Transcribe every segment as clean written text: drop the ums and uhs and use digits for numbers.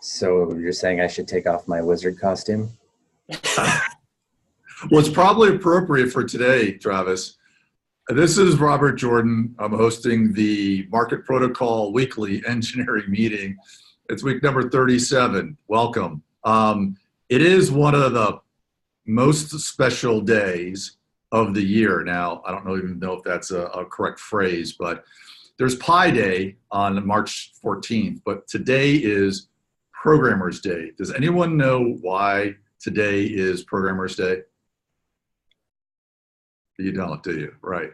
So you're saying I should take off my wizard costume? Well, it's probably appropriate for today, Travis. This is Robert Jordan. I'm hosting the Market Protocol Weekly Engineering Meeting. It's week number 37. Welcome. It is one of the most special days of the year. Now, I don't even know if that's a correct phrase, but there's Pi Day on March 14th, but today is Programmers Day. Does anyone know why today is Programmers Day? You don't, do you? Right.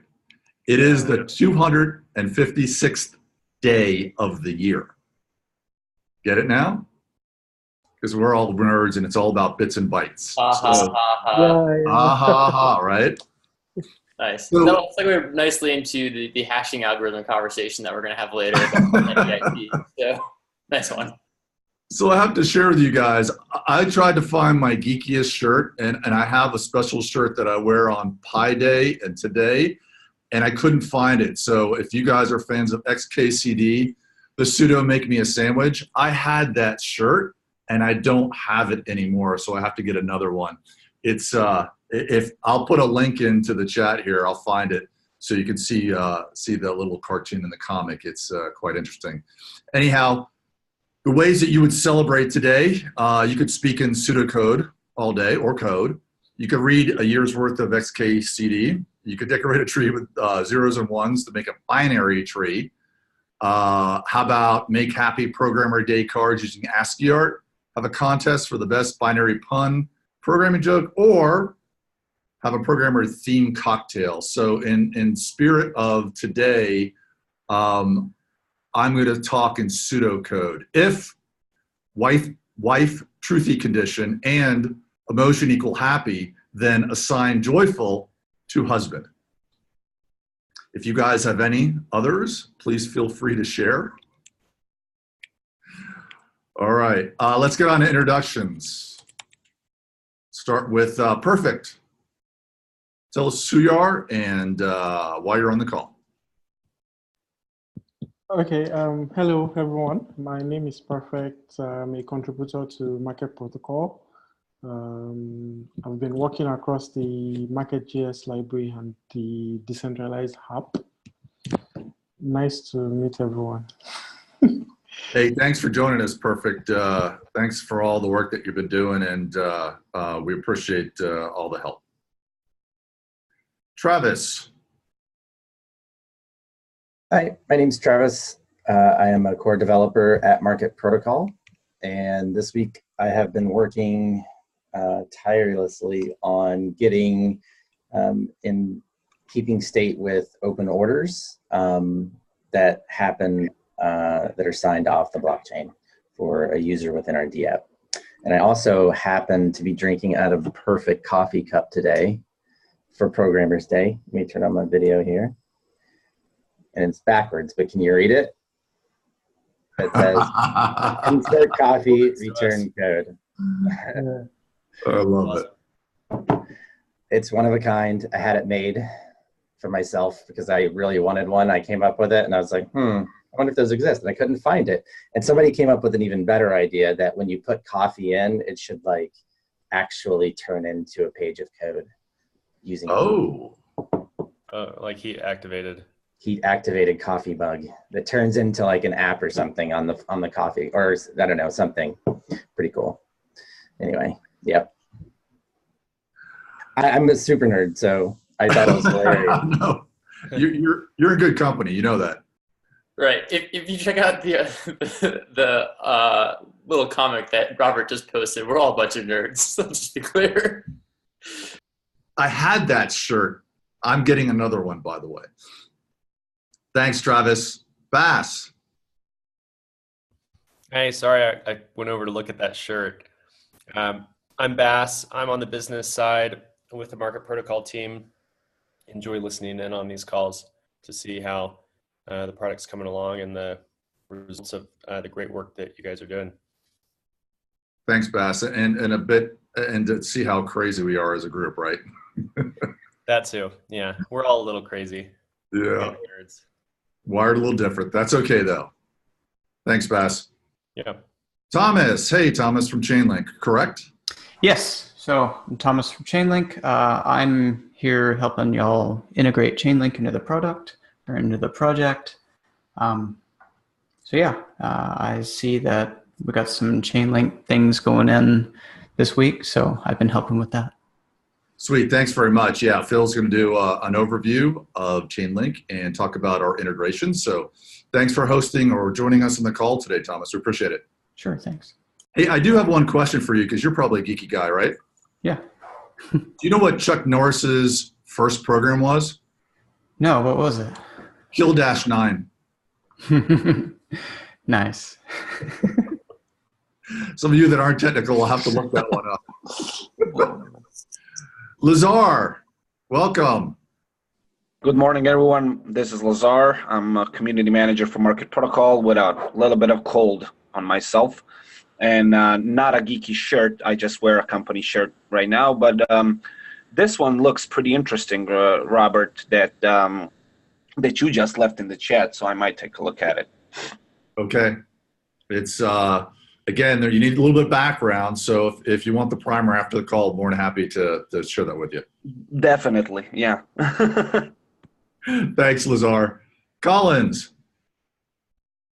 It is the 256th day of the year. Get it now? Because we're all nerds and it's all about bits and bytes. Ha ha ha ha. Ha ha ha, right? Nice. So- That'll segue nicely into the hashing algorithm conversation that we're going to have later. So, nice one. So I have to share with you guys, I tried to find my geekiest shirt, and I have a special shirt that I wear on Pi Day and today, and I couldn't find it. So if you guys are fans of XKCD, the sudo Make Me a Sandwich, I had that shirt, and I don't have it anymore, so I have to get another one. It's if I'll put a link into the chat here, I'll find it so you can see the little cartoon in the comic. It's quite interesting. Anyhow, the ways that you would celebrate today, you could speak in pseudocode all day or code. You could read a year's worth of XKCD. You could decorate a tree with zeros and ones to make a binary tree. How about make happy programmer day cards using ASCII art? Have a contest for the best binary pun programming joke, or have a programmer themed cocktail. So in spirit of today, I'm going to talk in pseudocode. If wife truthy condition and emotion equal happy, then assign joyful to husband. If you guys have any others, please feel free to share. All right, let's get on to introductions. Start with Perfect. Tell us who you are and why you're on the call. Okay, hello everyone. My name is Perfect. I'm a contributor to Market Protocol. I've been working across the Market.js library and the decentralized app. Nice to meet everyone. Hey, thanks for joining us, Perfect. Thanks for all the work that you've been doing, and we appreciate all the help. Travis. Hi, my name's Travis. I am a core developer at Market Protocol, and this week I have been working tirelessly on getting in keeping state with open orders that happen that are signed off the blockchain for a user within our dApp. And I also happen to be drinking out of the perfect coffee cup today for Programmers Day. Let me turn on my video here. And it's backwards, but can you read it? It says, insert coffee, return code. I love it. It's one of a kind. I had it made for myself because I really wanted one. I came up with it and I was like, I wonder if those exist. And I couldn't find it. And somebody came up with an even better idea that when you put coffee in, it should like actually turn into a page of code using like heat activated coffee bug that turns into like an app or something on the coffee, or I don't know, something pretty cool. Anyway, yep. I'm a super nerd, so I thought it was hilarious. No, you're in good company. You know that. Right. If you check out the little comic that Robert just posted, we're all a bunch of nerds. So just to be clear. I had that shirt. I'm getting another one, by the way. Thanks, Travis. Bass. Hey, sorry, I went over to look at that shirt. I'm Bass. I'm on the business side with the Market Protocol team. Enjoy listening in on these calls to see how the product's coming along and the results of the great work that you guys are doing. Thanks, Bass. And to see how crazy we are as a group, right? That too. Yeah, we're all a little crazy. Yeah. Wired a little different. That's okay, though. Thanks, Bass. Yeah. Thomas. Hey, Thomas from ChainLink, correct? Yes. So I'm Thomas from ChainLink. I'm here helping y'all integrate ChainLink into the product or into the project. So yeah, I see that we got some ChainLink things going in this week, so I've been helping with that. Sweet, thanks very much. Yeah, Phil's going to do an overview of ChainLink and talk about our integration. So thanks for hosting or joining us on the call today, Thomas. We appreciate it. Sure, thanks. Hey, I do have one question for you because you're probably a geeky guy, right? Yeah. Do you know what Chuck Norris's first program was? No, what was it? Kill-9. Nice. Some of you that aren't technical will have to look that one up. Lazar, welcome. Good morning, everyone. This is Lazar. I'm a community manager for Market Protocol with a little bit of cold on myself and not a geeky shirt. I just wear a company shirt right now, but this one looks pretty interesting, Robert, that you just left in the chat, so I might take a look at it. Okay. It's, again, there you need a little bit of background, so if you want the primer after the call, more than happy to share that with you. Definitely, yeah. Thanks, Lazar. Collins.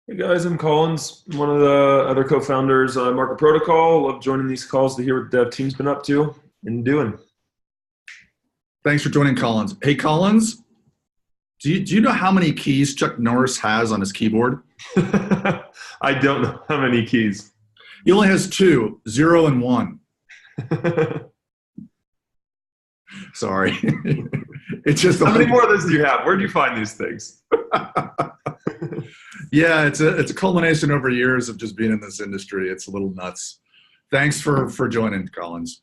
Hey guys, I'm Collins. I'm one of the other co-founders of Market Protocol. Love joining these calls to hear what the dev team's been up to and doing. Thanks for joining, Collins. Hey, Collins, do you know how many keys Chuck Norris has on his keyboard? I don't know how many keys. He only has 2, 0 and 1. Sorry. It's just how many more of those do you have? Where do you find these things? Yeah, it's a culmination over years of just being in this industry. It's a little nuts. Thanks for joining, Collins.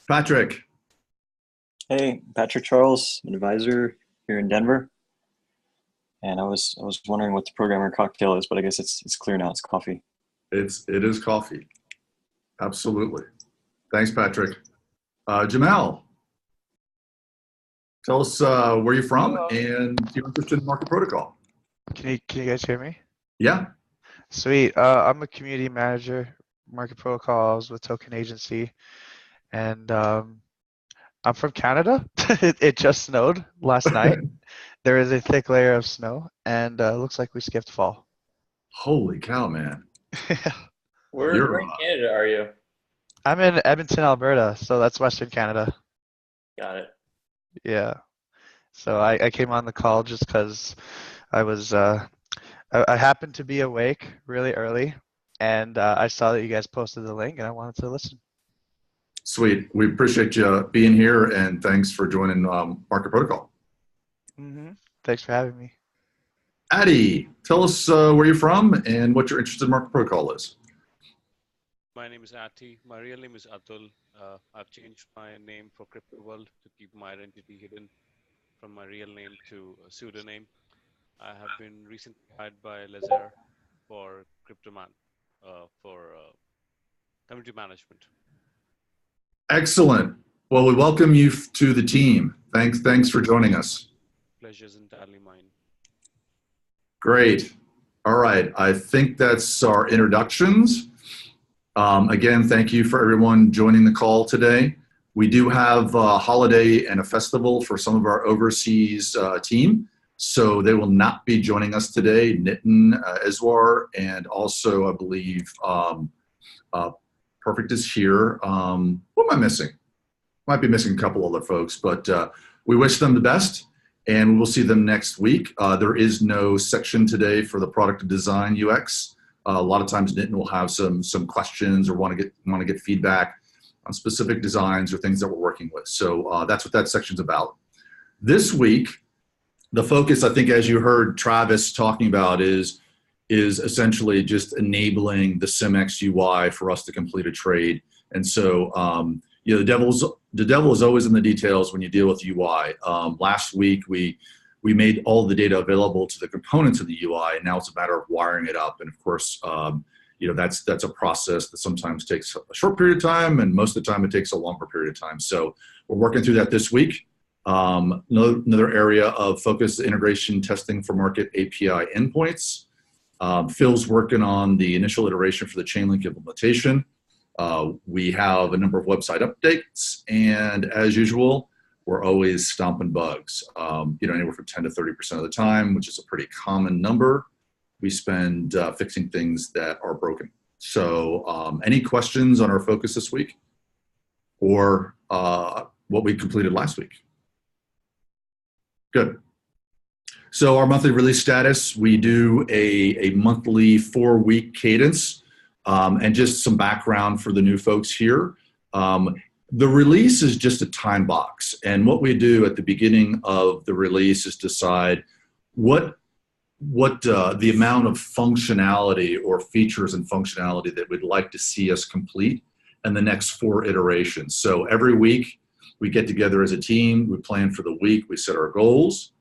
Patrick. Hey, Patrick Charles, an advisor here in Denver. And I was wondering what the programmer cocktail is, but I guess it's clear now. It's coffee. It is coffee. Absolutely. Thanks, Patrick. Jamel, tell us where you're from and you're interested in Market Protocol. Can you guys hear me? Yeah. Sweet. I'm a community manager, Market Protocol. I was with Token Agency, and I'm from Canada. It just snowed last night. There is a thick layer of snow, and it looks like we skipped fall. Holy cow, man. Where in Canada are you? I'm in Edmonton, Alberta, so that's Western Canada. Got it. Yeah. So I came on the call just because I was I happened to be awake really early, and I saw that you guys posted the link, and I wanted to listen. Sweet. We appreciate you being here, and thanks for joining Market Protocol. Mm-hmm. Thanks for having me. Addy, tell us where you're from and what your interest in Market Protocol is. My name is Ati. My real name is Atul. I've changed my name for Crypto World to keep my identity hidden from my real name to a pseudonym. I have been recently hired by Lazar for CryptoMan for community management. Excellent. Well, we welcome you to the team. Thanks for joining us. Pleasure's entirely mine. Great. All right. I think that's our introductions. Again, thank you for everyone joining the call today. We do have a holiday and a festival for some of our overseas team, so they will not be joining us today. Nitin, Eswar, and also I believe Perfect is here. What am I missing? Might be missing a couple other folks, but we wish them the best, and we will see them next week. There is no section today for the product design UX. A lot of times Nitin will have some questions or want to get feedback on specific designs or things that we're working with. So that's what that section's about. This week, the focus, I think, as you heard Travis talking about, is essentially just enabling the SimX UI for us to complete a trade. And so, the devil is always in the details when you deal with UI. Last week, we made all the data available to the components of the UI, and now it's a matter of wiring it up. And of course, that's a process that sometimes takes a short period of time, and most of the time it takes a longer period of time. So we're working through that this week. Another area of focus, integration testing for market API endpoints. Phil's working on the initial iteration for the ChainLink implementation. We have a number of website updates, and as usual, we're always stomping bugs. Anywhere from 10 to 30% of the time, which is a pretty common number, we spend fixing things that are broken. So any questions on our focus this week or what we completed last week? Good. So our monthly release status, we do a monthly 4-week cadence. And just some background for the new folks here. The release is just a time box. And what we do at the beginning of the release is decide what the amount of functionality or features and functionality that we'd like to see us complete in the next 4 iterations. So every week we get together as a team, we plan for the week, we set our goals,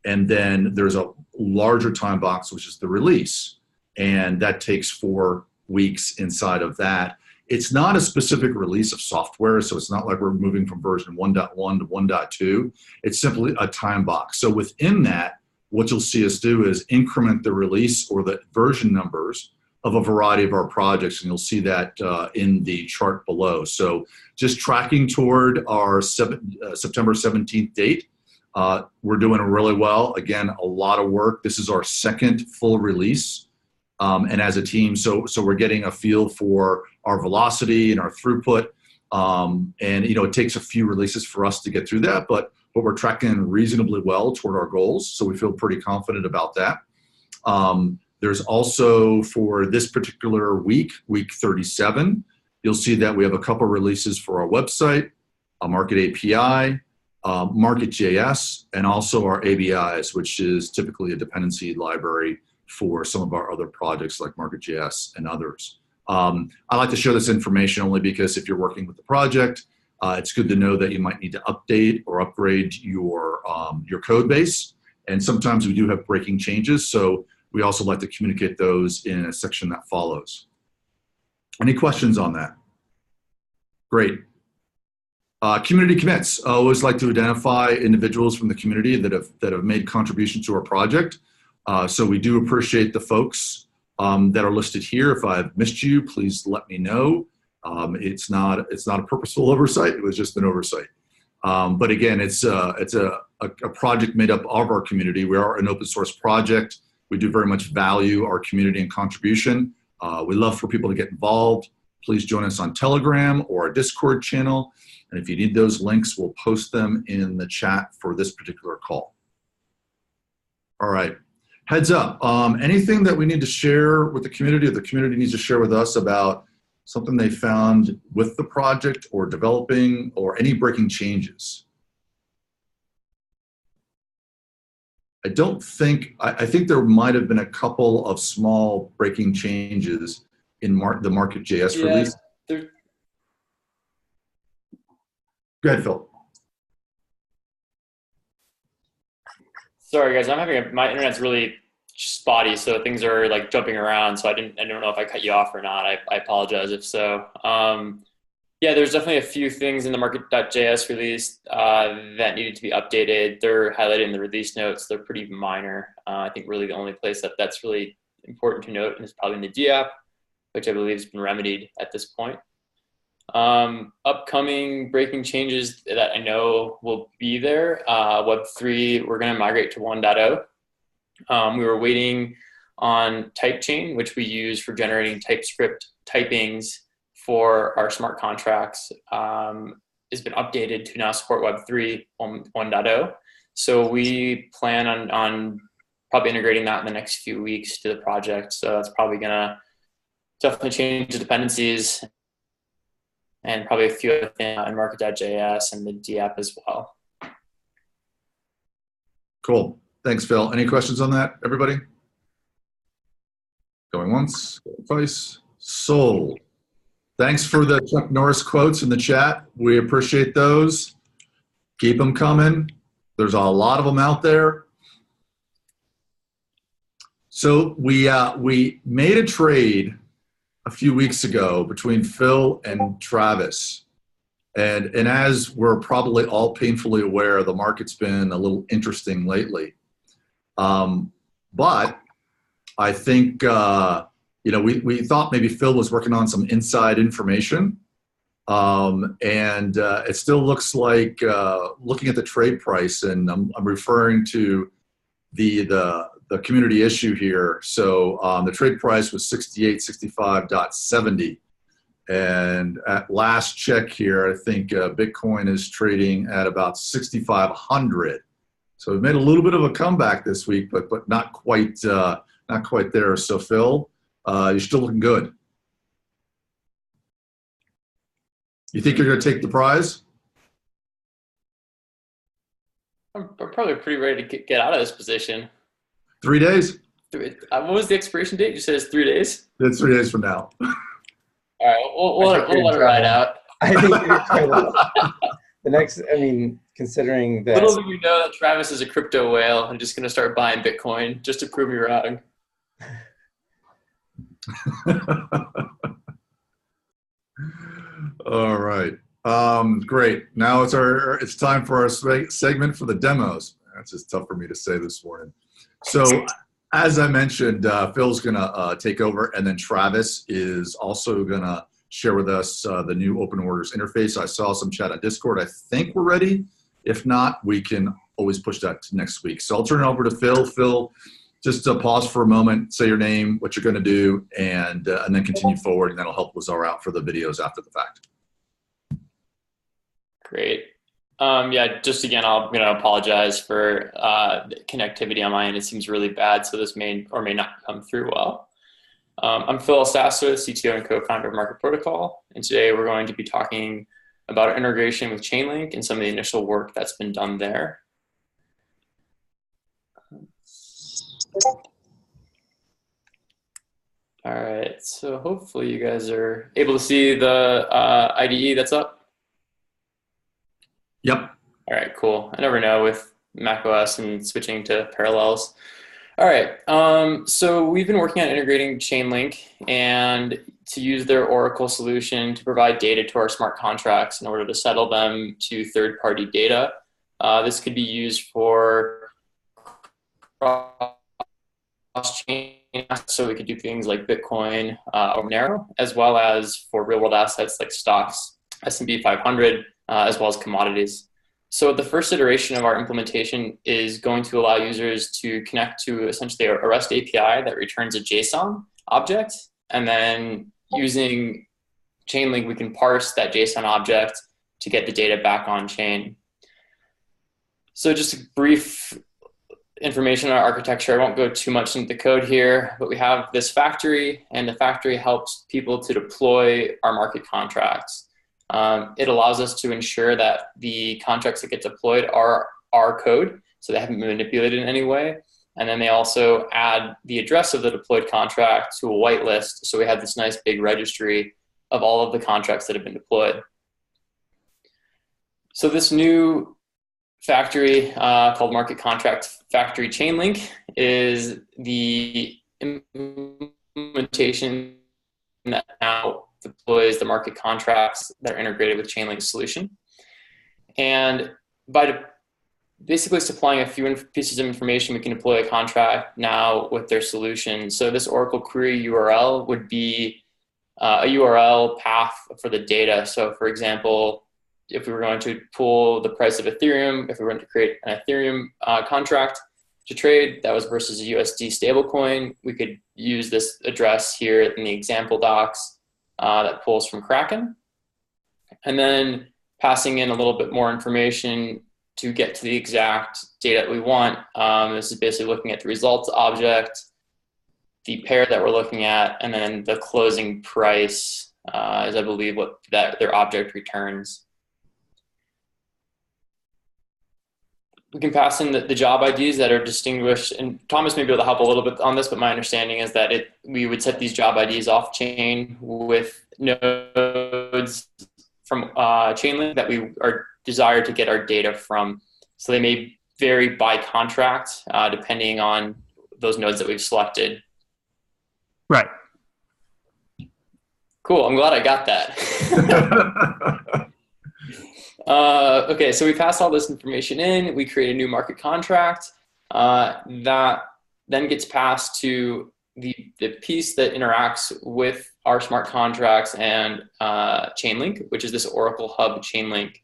and then there's a larger time box, which is the release. And that takes 4 weeks inside of that. It's not a specific release of software, so it's not like we're moving from version 1.1 to 1.2. It's simply a time box. So within that, what you'll see us do is increment the release or the version numbers of a variety of our projects, and you'll see that in the chart below. So just tracking toward our September 17th date. We're doing really well. Again, a lot of work. This is our 2nd full release. And as a team, so we're getting a feel for our velocity and our throughput. And it takes a few releases for us to get through that, but we're tracking reasonably well toward our goals. So we feel pretty confident about that. There's also, for this particular week 37, you'll see that we have a couple releases for our website, a Market API, Market.js, and also our ABIs, which is typically a dependency library for some of our other projects like Market.js and others. I like to share this information only because if you're working with the project, it's good to know that you might need to update or upgrade your code base. And sometimes we do have breaking changes, so we also like to communicate those in a section that follows. Any questions on that? Great. Community commits. I always like to identify individuals from the community that have made contributions to our project. So we do appreciate the folks that are listed here. If I've missed you, please let me know. It's not a purposeful oversight. It was just an oversight. But again, it's a project made up of our community. We are an open source project. We do very much value our community and contribution. We love for people to get involved. Please join us on Telegram or our Discord channel. And if you need those links, we'll post them in the chat for this particular call. All right. Heads up, anything that we need to share with the community or the community needs to share with us about something they found with the project or developing or any breaking changes? I don't think, I think there might have been a couple of small breaking changes in the Market.js release. Go ahead, Phil. Sorry guys, my internet's really spotty, so things are like jumping around. So I don't know if I cut you off or not. I apologize if so. Yeah, there's definitely a few things in the Market.js release that needed to be updated. They're highlighted in the release notes. They're pretty minor. I think really the only place that's really important to note is probably in the dApp, which I believe has been remedied at this point. Upcoming breaking changes that I know will be there. Web3, we're going to migrate to 1.0. We were waiting on TypeChain, which we use for generating TypeScript typings for our smart contracts. Has been updated to now support Web3 1.0. So we plan on probably integrating that in the next few weeks to the project. So that's probably going to definitely change the dependencies and probably a few other things in Market.js and the dApp as well. Cool. Thanks, Phil. Any questions on that, everybody? Going once, going twice. Sold. Thanks for the Chuck Norris quotes in the chat. We appreciate those. Keep them coming. There's a lot of them out there. So we made a trade a few weeks ago between Phil and Travis. And as we're probably all painfully aware, the market's been a little interesting lately. But I think, we thought maybe Phil was working on some inside information. It still looks like, looking at the trade price, and I'm referring to the community issue here. So the trade price was 6865.70. And at last check here, I think Bitcoin is trading at about 6,500. So we've made a little bit of a comeback this week, but not quite there. So Phil, you're still looking good. You think you're going to take the prize? I'm probably pretty ready to get out of this position. 3 days? What was the expiration date? You said it's 3 days? It's 3 days from now. All right, we'll let it ride out. I think the next, considering that. Little do we know that Travis is a crypto whale. I'm just going to start buying Bitcoin just to prove me wrong. All right. Great. Now it's time for our segment for the demos. That's just tough for me to say this morning. So as I mentioned, Phil's going to take over, and then Travis is also going to share with us the new open orders interface. I saw some chat on Discord. I think we're ready. If not, we can always push that to next week. So I'll turn it over to Phil. Phil, just pause for a moment, say your name, what you're going to do, and then continue forward, and that'll help Lazar out for the videos after the fact. Great. Yeah, just again, I'm going to apologize for the connectivity on my end. It seems really bad, so this may or may not come through well. I'm Phil Sasso, CTO and co-founder of Market Protocol, and today we're going to be talking about integration with ChainLink and some of the initial work that's been done there. All right, so hopefully you guys are able to see the IDE that's up. Yep. All right, cool. I never know with macOS and switching to Parallels. All right, so we've been working on integrating ChainLink and to use their Oracle solution to provide data to our smart contracts in order to settle them to third-party data. This could be used for cross-chain, so we could do things like Bitcoin or Monero, as well as for real-world assets like stocks, S&P 500, as well as commodities. So the first iteration of our implementation is going to allow users to connect to essentially a REST API that returns a JSON object. And then using ChainLink, we can parse that JSON object to get the data back on chain. So just a brief information on our architecture. I won't go too much into the code here, but we have this factory, and the factory helps people to deploy our market contracts. It allows us to ensure that the contracts that get deployed are our code, so they haven't been manipulated in any way. And then they also add the address of the deployed contract to a whitelist, so we have this nice big registry of all of the contracts that have been deployed. So this new factory called Market Contract Factory ChainLink is the implementation that now deploys the market contracts that are integrated with ChainLink's solution. And by basically supplying a few pieces of information, we can deploy a contract now with their solution. So this Oracle query URL would be a URL path for the data. So for example, if we were going to pull the price of Ethereum, if we were going to create an Ethereum contract to trade that was versus a USD stablecoin, we could use this address here in the example docs that pulls from Kraken. And then passing in a little bit more information to get to the exact data that we want. This is basically looking at the results object, the pair that we're looking at, and then the closing price is, I believe, what their object returns. We can pass in the job IDs that are distinguished, and Thomas may be able to help a little bit on this, but my understanding is that we would set these job IDs off chain with nodes from ChainLink that we are desired to get our data from. So they may vary by contract depending on those nodes that we've selected. Right. Cool, I'm glad I got that. Okay, so we pass all this information in, we create a new market contract that then gets passed to the piece that interacts with our smart contracts and ChainLink, which is this Oracle Hub ChainLink.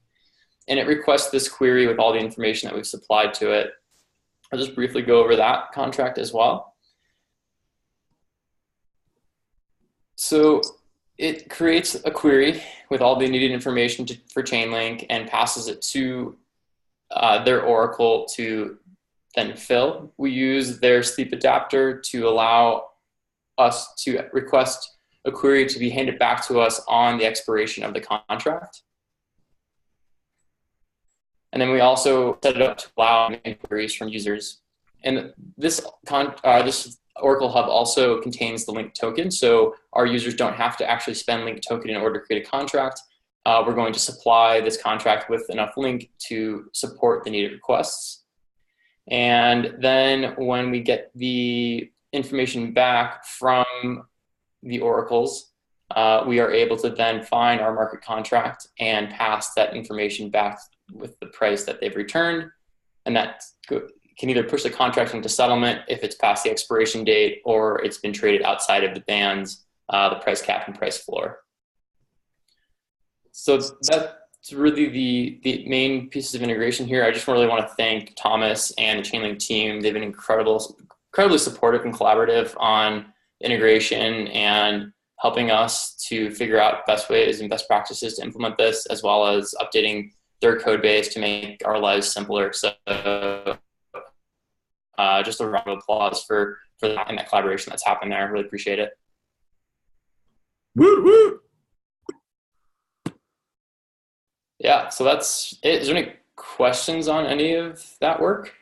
And it requests this query with all the information that we've supplied to it. I'll just briefly go over that contract as well. So it creates a query with all the needed information for ChainLink and passes it to their Oracle to then fill. We use their sleep adapter to allow us to request a query to be handed back to us on the expiration of the contract. And then we also set it up to allow inquiries from users. And this Oracle Hub also contains the link token, so our users don't have to actually spend link token in order to create a contract. We're going to supply this contract with enough link to support the needed requests. And then when we get the information back from the oracles, we are able to then find our market contract and pass that information back with the price that they've returned. And that can either push the contract into settlement if it's past the expiration date or it's been traded outside of the bands, the price cap and price floor. So that's really the main pieces of integration here. I just really want to thank Thomas and the ChainLink team. They've been incredibly supportive and collaborative on integration and helping us to figure out best ways and best practices to implement this, as well as updating their code base to make our lives simpler. So just a round of applause for that and that collaboration that's happened there. I really appreciate it. Woo, woo. Yeah, so that's it. Is there any questions on any of that work?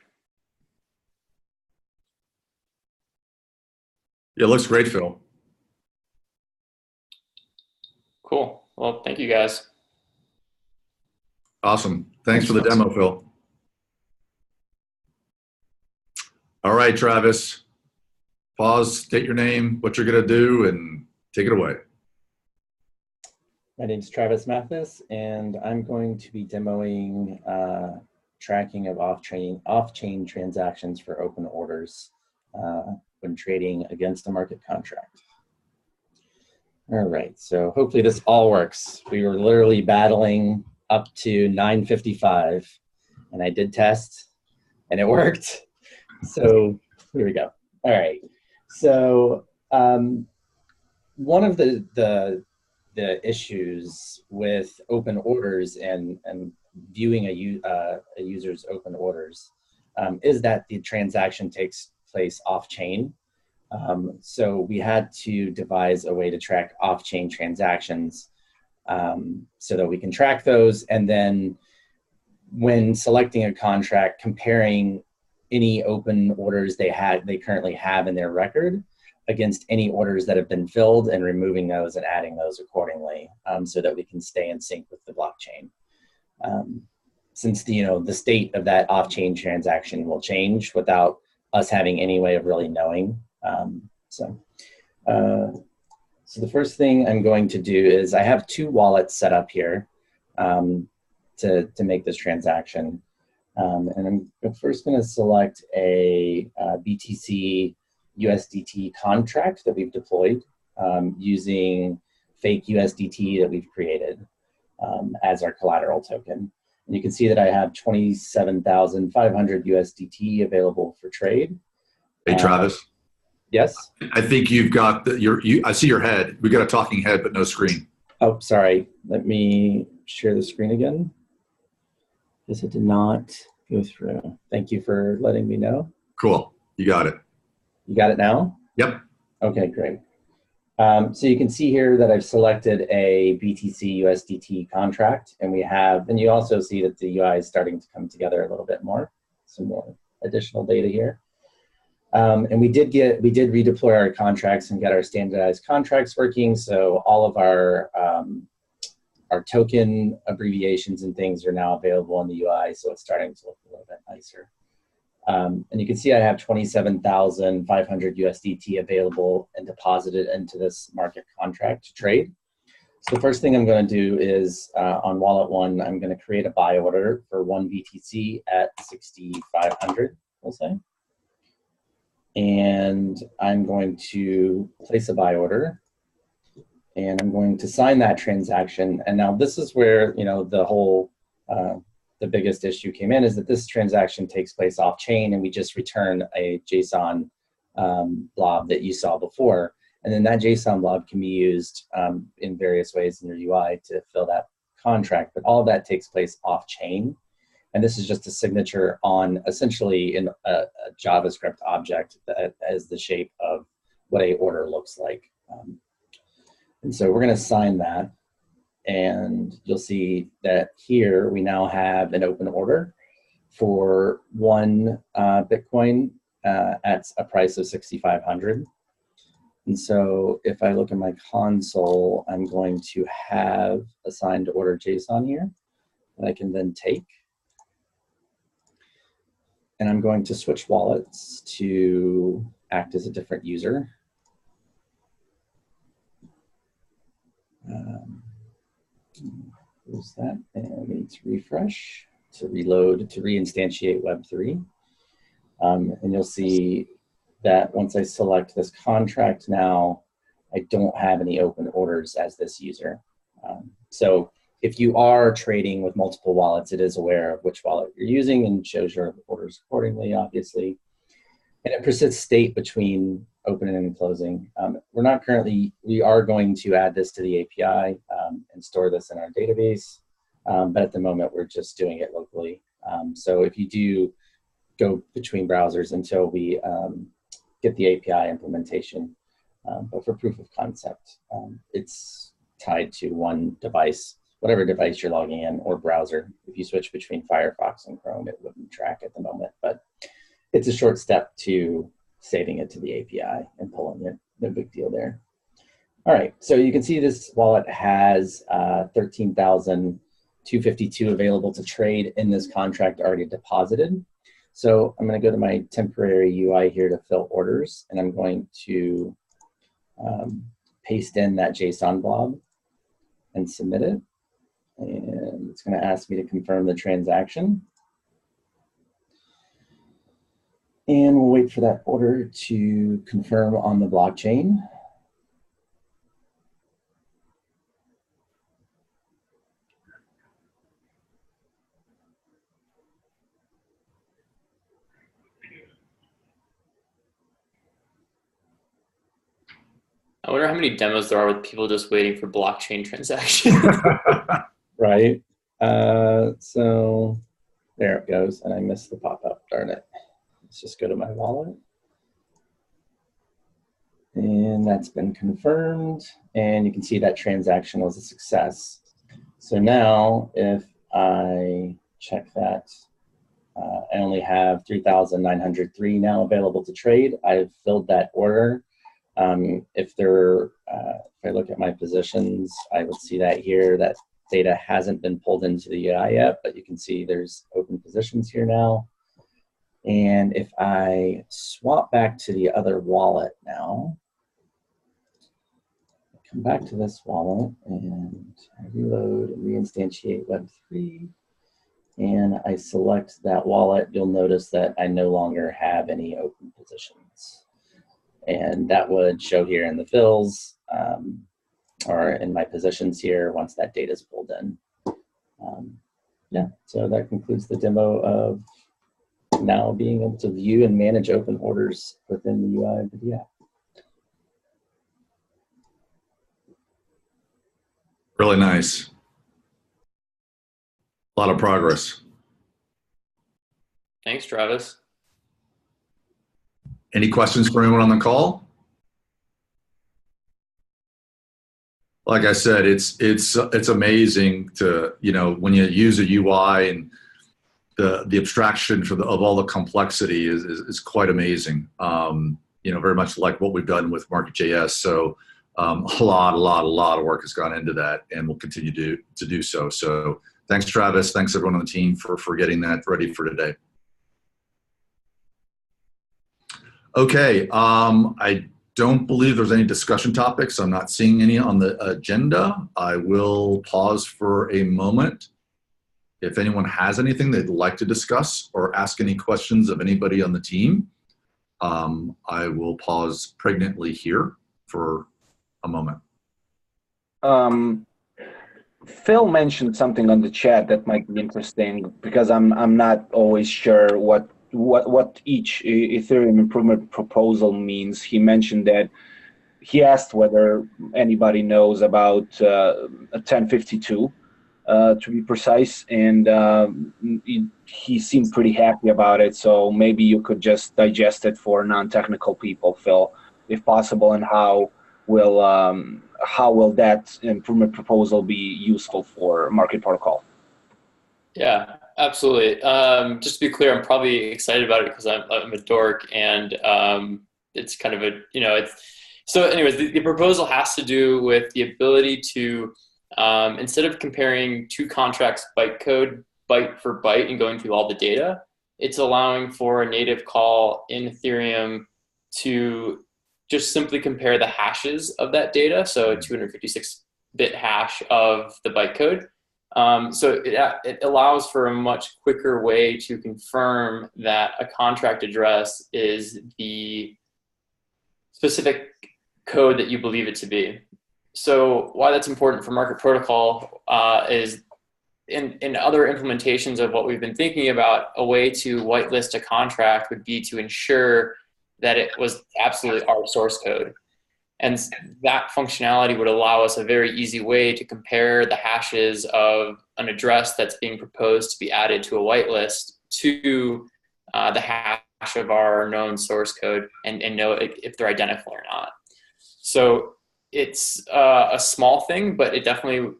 Yeah, it looks great, Phil. Cool. Well, thank you guys. Awesome. Thanks for the demo, Phil. All right, Travis. Pause, state your name, what you're going to do, and take it away. My name is Travis Mathis, and I'm going to be demoing tracking of off-chain transactions for open orders when trading against a market contract. All right, so hopefully this all works. We were literally battling up to 9:55, and I did test, and it worked. So here we go. All right, so one of the issues with open orders and viewing a user's open orders is that the transaction takes place off-chain. So we had to devise a way to track off-chain transactions so that we can track those, and then when selecting a contract, comparing any open orders they currently have in their record against any orders that have been filled, and removing those and adding those accordingly, so that we can stay in sync with the blockchain. Since the state of that off-chain transaction will change without us having any way of really knowing. So the first thing I'm going to do is I have two wallets set up here to make this transaction. And I'm first going to select a BTC USDT contract that we've deployed using fake USDT that we've created as our collateral token. And you can see that I have 27,500 USDT available for trade. Hey, Travis. Yes? I think you've got I see your head. We got a talking head, but no screen. Oh, sorry. Let me share the screen again. Because it did not go through. Thank you for letting me know. Cool. You got it. You got it now? Yep. Okay, great. So you can see here that I've selected a BTC USDT contract, and you also see that the UI is starting to come together a little bit more. Some more additional data here. And we did redeploy our contracts and get our standardized contracts working. So all of our token abbreviations and things are now available in the UI. So it's starting to look a little bit nicer. And you can see I have 27,500 USDT available and deposited into this market contract to trade. So the first thing I'm going to do is on wallet one, I'm going to create a buy order for 1 BTC at 6,500, we'll say. and I'm going to place a buy order, and I'm going to sign that transaction. And now this is where, you know, the whole, the biggest issue came in, is that this transaction takes place off chain, and we just return a JSON blob that you saw before. And then that JSON blob can be used in various ways in your UI to fill that contract, but all of that takes place off chain. And this is just a signature on essentially in a JavaScript object that has the shape of what a order looks like. And so we're going to sign that. And you'll see that here we now have an open order for 1 Bitcoin at a price of 6,500. And so if I look at my console, I'm going to have a signed order JSON here that I can then take. And I'm going to switch wallets to act as a different user. Close that, and we need to refresh to reload to reinstantiate Web3. And you'll see that once I select this contract now, I don't have any open orders as this user. So if you are trading with multiple wallets, it is aware of which wallet you're using and shows your orders accordingly, obviously. And it persists state between opening and closing. We're not currently, we are going to add this to the API and store this in our database. But at the moment, we're just doing it locally. So if you do go between browsers until we get the API implementation, but for proof of concept, it's tied to one device, whatever device you're logging in, or browser. If you switch between Firefox and Chrome, it wouldn't track at the moment, but it's a short step to saving it to the API and pulling it. No big deal there. All right, so you can see this wallet has 13,252 available to trade in this contract already deposited. So I'm going to go to my temporary UI here to fill orders, and I'm going to paste in that JSON blob and submit it. And it's going to ask me to confirm the transaction. And we'll wait for that order to confirm on the blockchain. I wonder how many demos there are with people just waiting for blockchain transactions. Right. So there it goes. And I missed the pop-up, darn it. Let's just go to my wallet. And that's been confirmed. And you can see that transaction was a success. So now if I check that, I only have 3,903 now available to trade. I've filled that order. If I look at my positions, I would see that here, that data hasn't been pulled into the UI yet, but you can see there's open positions here now. And if I swap back to the other wallet now, come back to this wallet and I reload and reinstantiate Web3, and I select that wallet, you'll notice that I no longer have any open positions. And that would show here in the fills or in my positions here once that data is pulled in. Yeah, so that concludes the demo of now being able to view and manage open orders within the UI of the app. Really nice. A lot of progress. Thanks, Travis. Any questions for anyone on the call? Like I said, it's amazing to, you know, when you use a UI, and the abstraction of all the complexity is quite amazing. You know, very much like what we've done with Market.js. So a lot of work has gone into that, and we'll continue to do so. So thanks, Travis. Thanks everyone on the team for getting that ready for today. Okay, I don't believe there's any discussion topics. I'm not seeing any on the agenda. I will pause for a moment. If anyone has anything they'd like to discuss or ask any questions of anybody on the team, I will pause pregnantly here for a moment. Phil mentioned something on the chat that might be interesting because I'm not always sure what each Ethereum improvement proposal means. He mentioned that he asked whether anybody knows about a 1052 to be precise, and he seemed pretty happy about it. So maybe you could just digest it for non-technical people, Phil, if possible, and how will that improvement proposal be useful for Market Protocol? Yeah, absolutely. Just to be clear, I'm probably excited about it because I'm a dork, and it's kind of a, so anyways, the proposal has to do with the ability to, instead of comparing two contracts bytecode byte for byte and going through all the data, it's allowing for a native call in Ethereum to just simply compare the hashes of that data, so a 256-bit hash of the bytecode. So it allows for a much quicker way to confirm that a contract address is the specific code that you believe it to be. So why that's important for Market Protocol is in other implementations of what we've been thinking about, a way to whitelist a contract would be to ensure that it was absolutely our source code. And that functionality would allow us a very easy way to compare the hashes of an address that's being proposed to be added to a whitelist to the hash of our known source code and know if they're identical or not. So it's a small thing, but it definitely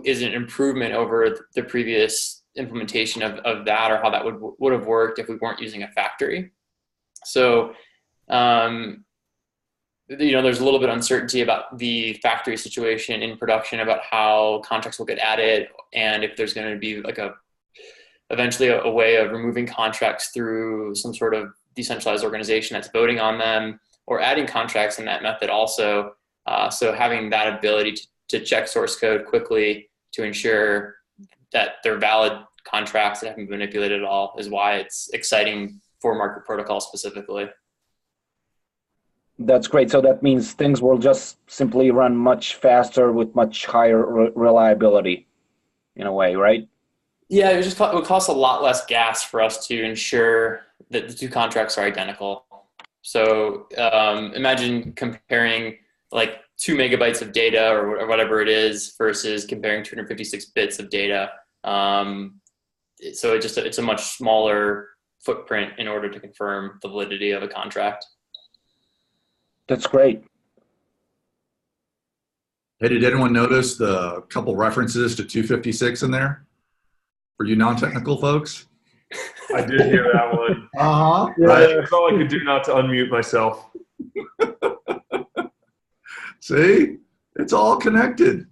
is an improvement over the previous implementation of that, or how that would have worked if we weren't using a factory. So, there's a little bit of uncertainty about the factory situation in production, about how contracts will get added, and if there's going to be like eventually a way of removing contracts through some sort of decentralized organization that's voting on them, or adding contracts in that method also. So having that ability to check source code quickly to ensure that they're valid contracts that haven't been manipulated at all is why it's exciting for Market Protocol specifically. That's great. So that means things will just simply run much faster with much higher reliability in a way, right? Yeah, it would cost a lot less gas for us to ensure that the two contracts are identical. So imagine comparing like 2 megabytes of data or whatever it is versus comparing 256 bits of data. So it's a much smaller footprint in order to confirm the validity of a contract. That's great. Hey, did anyone notice the couple references to 256 in there? For you non-technical folks? I did hear that one. Uh-huh. Yeah, right? that's all I could do not to unmute myself. See? It's all connected.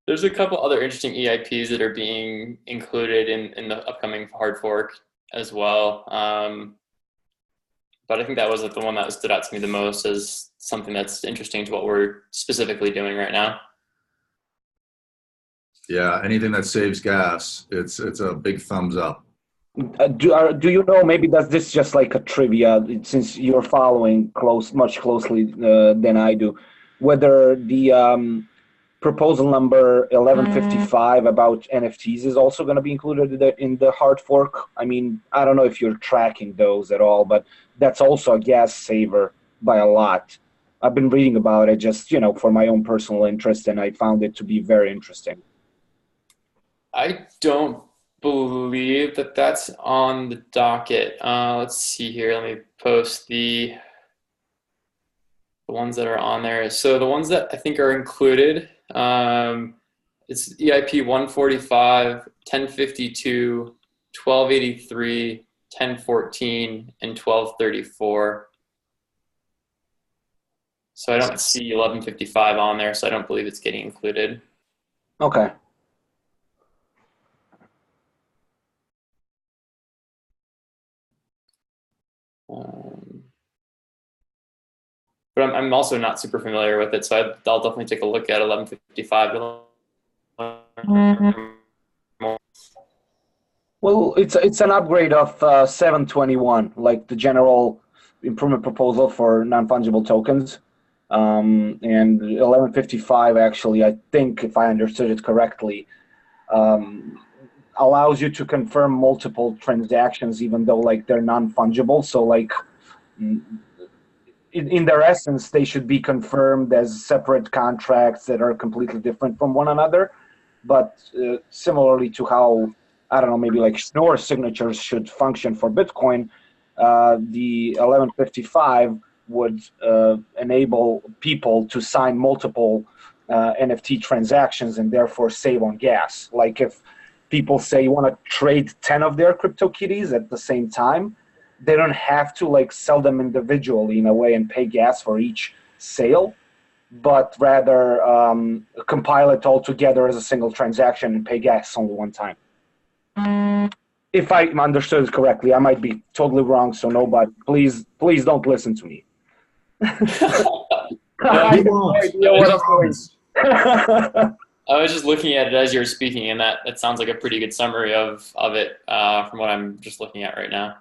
There's a couple other interesting EIPs that are being included in the upcoming hard fork as well. But I think that was the one that stood out to me the most as something that's interesting to what we're specifically doing right now. Yeah, anything that saves gas, it's a big thumbs up. Do you know, maybe this just like a trivia, since you're following much closely than I do, whether the proposal number 1155 about NFTs is also going to be included in the hard fork? I mean, I don't know if you're tracking those at all, but that's also a gas saver by a lot. I've been reading about it just, for my own personal interest, and I found it to be very interesting. I don't believe that that's on the docket. Let's see here. Let me post the ones that are on there. So the ones that I think are included, it's EIP 145, 1052, 1283, 1014, and 1234. So I don't see 1155 on there, so I don't believe it's getting included. Okay. But I'm also not super familiar with it, so I'll definitely take a look at 1155. Well, it's an upgrade of 721, like the general improvement proposal for non-fungible tokens. And 1155 actually, I think, if I understood it correctly, allows you to confirm multiple transactions even though like they're non-fungible. So like in their essence, they should be confirmed as separate contracts that are completely different from one another. But similarly to how, I don't know, maybe like Schnorr signatures should function for Bitcoin, the 1155 would enable people to sign multiple NFT transactions and therefore save on gas. Like if people say you want to trade 10 of their CryptoKitties at the same time, they don't have to like sell them individually in a way and pay gas for each sale, but rather compile it all together as a single transaction and pay gas only one time. If I understood it correctly, I might be totally wrong, so nobody, please don't listen to me. I have no idea what I'm doing. I was just looking at it as you were speaking, and that sounds like a pretty good summary of it from what I'm just looking at right now.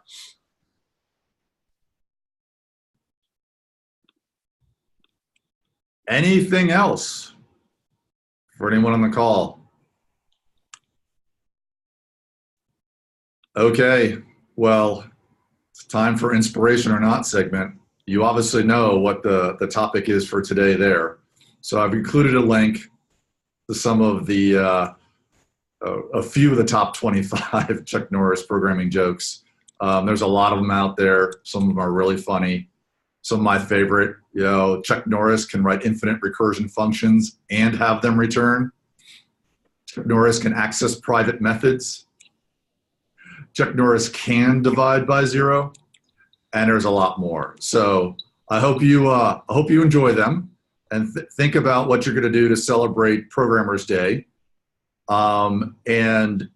Anything else for anyone on the call? Okay, well, it's time for inspiration or not segment. You obviously know what the topic is for today there. So I've included a link to some of the, a few of the top 25 Chuck Norris programming jokes. There's a lot of them out there. Some of them are really funny. Some of my favorite, Chuck Norris can write infinite recursion functions and have them return. Chuck Norris can access private methods. Chuck Norris can divide by zero, and there's a lot more. So I hope you enjoy them and think about what you're going to do to celebrate Programmers Day. And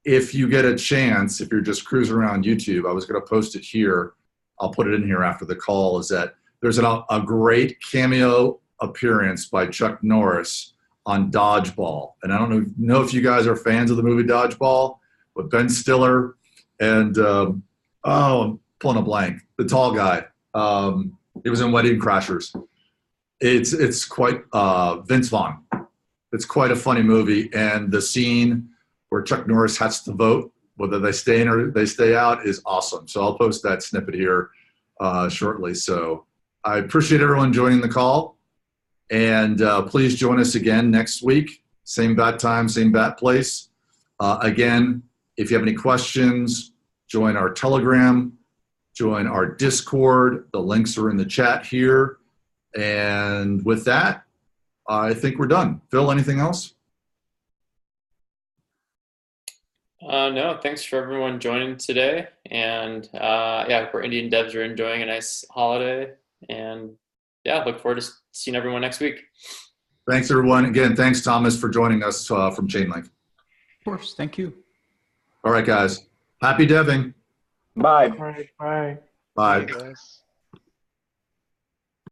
if you get a chance, if you're just cruising around YouTube, I was going to post it here. I'll put it in here after the call, is that there's a great cameo appearance by Chuck Norris on Dodgeball. And I don't know if you guys are fans of the movie Dodgeball, with Ben Stiller and, I'm pulling a blank, the tall guy. He was in Wedding Crashers. It's quite, Vince Vaughn. It's quite a funny movie. And the scene where Chuck Norris has to vote whether they stay in or they stay out is awesome. So I'll post that snippet here shortly. So I appreciate everyone joining the call. And please join us again next week. Same bat time, same bat place. Again, if you have any questions, join our Telegram, join our Discord. The links are in the chat here. And with that, I think we're done. Phil, anything else? No, thanks for everyone joining today. And yeah, we're Indian devs are enjoying a nice holiday. And yeah, look forward to seeing everyone next week. Thanks, everyone. Again, thanks, Thomas, for joining us from ChainLink. Of course. Thank you. All right, guys. Happy deving. Bye. All right, bye. Bye. Guys.